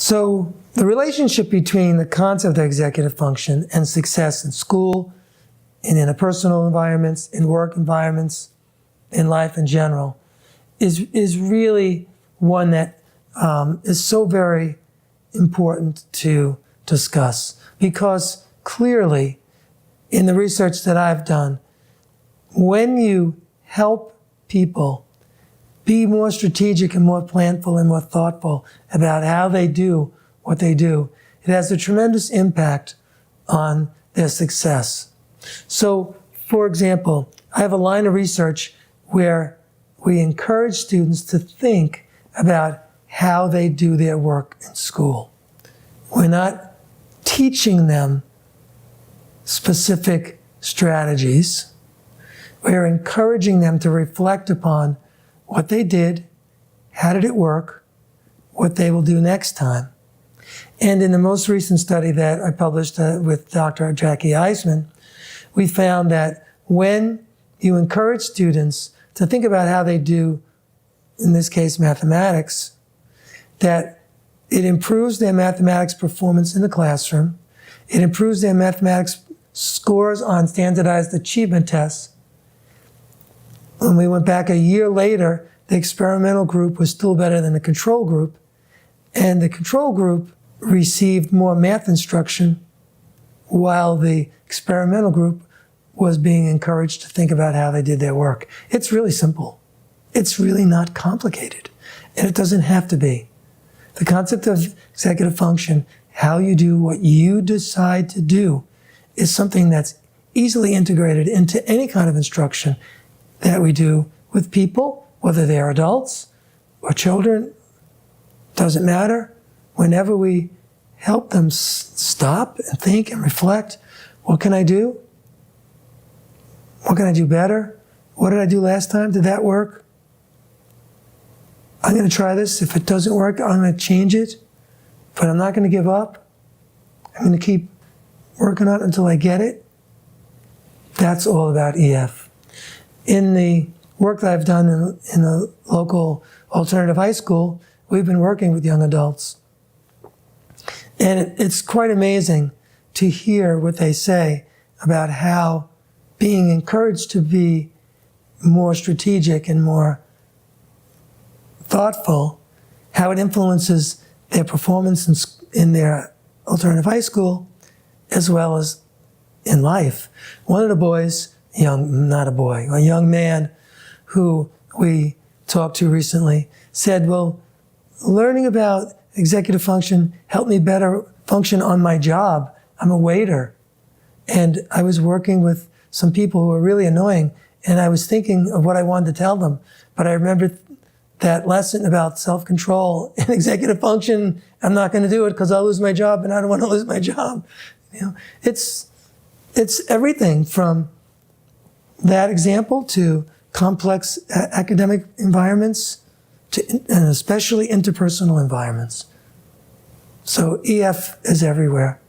So the relationship between the concept of executive function and success in school, in interpersonal environments, in work environments, in life in general, is really one that is so very important to discuss. Because clearly, in the research that I've done, when you help people be more strategic and more planful and more thoughtful about how they do what they do, it has a tremendous impact on their success. So, for example, I have a line of research where we encourage students to think about how they do their work in school. We're not teaching them specific strategies. We're encouraging them to reflect upon what they did, how did it work, what they will do next time. And in the most recent study that I published with Dr. Jackie Eisman, we found that when you encourage students to think about how they do, in this case, mathematics, that it improves their mathematics performance in the classroom, it improves their mathematics scores on standardized achievement tests. When we went back a year later, the experimental group was still better than the control group, and the control group received more math instruction while the experimental group was being encouraged to think about how they did their work. It's really simple. It's really not complicated, and it doesn't have to be. The concept of executive function, how you do what you decide to do, is something that's easily integrated into any kind of instruction that we do with people, whether they're adults or children, doesn't matter. Whenever we help them stop and think and reflect, what can I do? What can I do better? What did I do last time? Did that work? I'm going to try this. If it doesn't work, I'm going to change it, but I'm not going to give up. I'm going to keep working on it until I get it. That's all about EF. In the work that I've done in the local alternative high school, we've been working with young adults. And it's quite amazing to hear what they say about how being encouraged to be more strategic and more thoughtful, how it influences their performance in their alternative high school, as well as in life. One of the boys, a young man who we talked to recently said, well, learning about executive function helped me better function on my job. I'm a waiter. And I was working with some people who were really annoying, and I was thinking of what I wanted to tell them. But I remembered that lesson about self-control and executive function. I'm not going to do it because I'll lose my job, and I don't want to lose my job. You know, it's everything from that example to complex academic environments, and especially interpersonal environments. So EF is everywhere.